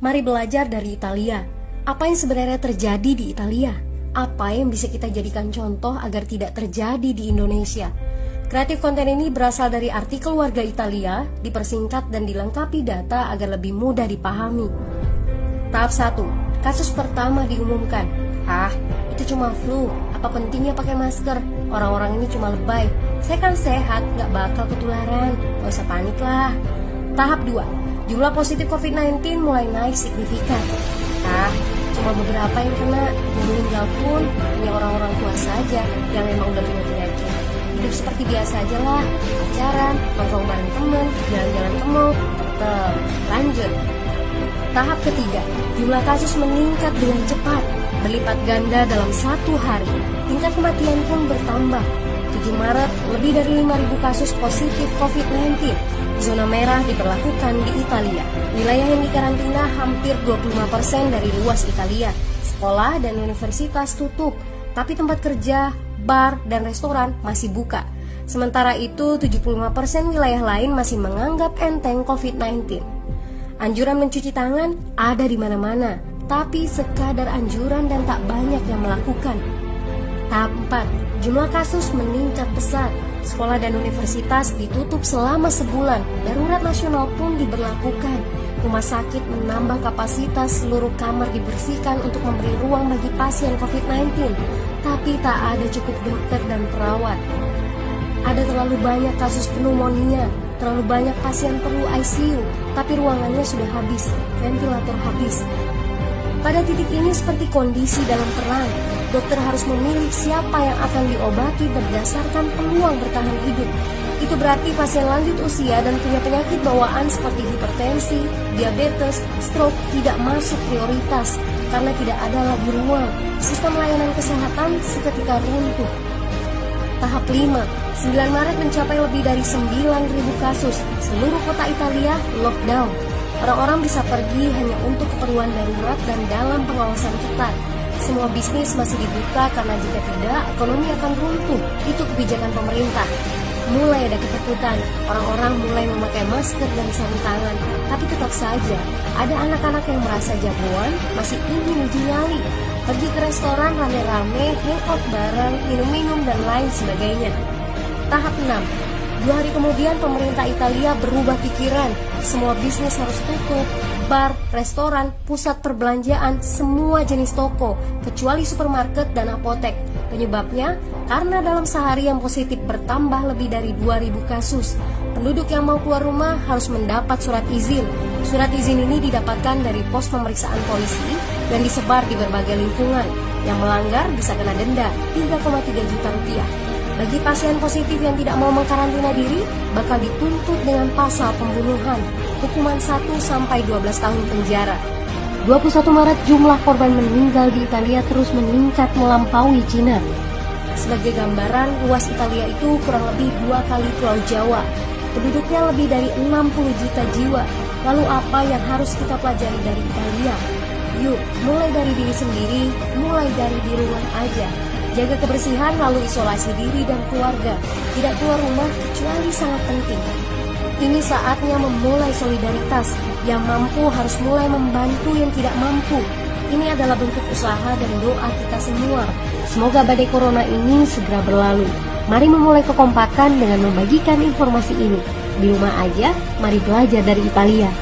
Mari belajar dari Italia. Apa yang sebenarnya terjadi di Italia? Apa yang bisa kita jadikan contoh agar tidak terjadi di Indonesia? Kreatif konten ini berasal dari artikel warga Italia, dipersingkat dan dilengkapi data agar lebih mudah dipahami. Tahap 1. Kasus pertama diumumkan. Itu cuma flu. Apa pentingnya pakai masker? Orang-orang ini cuma lebay. Saya kan sehat, gak bakal ketularan. Gak usah panik lah. Tahap 2. Jumlah positif COVID-19 mulai naik signifikan. Cuma beberapa yang kena. Yang meninggal pun hanya orang-orang tua saja yang memang udah punya penyakit. Hidup seperti biasa aja lah. Pacaran, nongkrong bareng temen, jalan-jalan ke mall. Tetep, lanjut. Tahap ketiga, jumlah kasus meningkat dengan cepat, berlipat ganda dalam 1 hari. Tingkat kematian pun bertambah. 7 Maret, lebih dari 5.000 kasus positif COVID-19. Zona merah diberlakukan di Italia. Wilayah yang dikarantina hampir 25% dari luas Italia. Sekolah dan universitas tutup, tapi tempat kerja, bar, dan restoran masih buka. Sementara itu, 75% wilayah lain masih menganggap enteng COVID-19. Anjuran mencuci tangan ada di mana-mana, tapi sekadar anjuran dan tak banyak yang melakukan. Tahap 4. Jumlah kasus meningkat pesat. Sekolah dan universitas ditutup selama sebulan. Darurat nasional pun diberlakukan. Rumah sakit menambah kapasitas, seluruh kamar dibersihkan untuk memberi ruang bagi pasien COVID-19. Tapi tak ada cukup dokter dan perawat. Ada terlalu banyak kasus pneumonia, terlalu banyak pasien perlu ICU, tapi ruangannya sudah habis, ventilator habis. Pada titik ini seperti kondisi dalam perang. Dokter harus memilih siapa yang akan diobati berdasarkan peluang bertahan hidup. Itu berarti pasien lanjut usia dan punya penyakit bawaan seperti hipertensi, diabetes, stroke tidak masuk prioritas karena tidak ada lagi ruang. Sistem layanan kesehatan seketika runtuh. Tahap 5. 9 Maret mencapai lebih dari 9.000 kasus. Seluruh kota Italia lockdown. Orang-orang bisa pergi hanya untuk keperluan darurat dan dalam pengawasan ketat. Semua bisnis masih dibuka karena jika tidak, ekonomi akan runtuh. Itu kebijakan pemerintah. Mulai ada ketakutan, orang-orang mulai memakai masker dan sarung tangan. Tapi tetap saja, ada anak-anak yang merasa jagoan, masih ingin uji nyali. Pergi ke restoran rame-rame, hangout bareng, minum-minum dan lain sebagainya. Tahap 6. 2 hari kemudian pemerintah Italia berubah pikiran. Semua bisnis harus tutup. Bar, restoran, pusat perbelanjaan, semua jenis toko, kecuali supermarket dan apotek. Penyebabnya, karena dalam sehari yang positif bertambah lebih dari 2.000 kasus. Penduduk yang mau keluar rumah harus mendapat surat izin. Surat izin ini didapatkan dari pos pemeriksaan polisi dan disebar di berbagai lingkungan. Yang melanggar bisa kena denda 3,3 juta rupiah. Bagi pasien positif yang tidak mau mengkarantina diri, bakal dituntut dengan pasal pembunuhan, hukuman 1-12 tahun penjara. 21 Maret jumlah korban meninggal di Italia terus meningkat melampaui Cina. Sebagai gambaran, luas Italia itu kurang lebih 2 kali Pulau Jawa. Penduduknya lebih dari 60 juta jiwa. Lalu apa yang harus kita pelajari dari Italia? Yuk, mulai dari diri sendiri, mulai dari di rumah aja. Jaga kebersihan lalu isolasi diri dan keluarga. Tidak keluar rumah kecuali sangat penting. Ini saatnya memulai solidaritas. Yang mampu harus mulai membantu yang tidak mampu. Ini adalah bentuk usaha dan doa kita semua. Semoga badai corona ini segera berlalu. Mari memulai kekompakan dengan membagikan informasi ini. Di rumah aja, mari belajar dari Italia.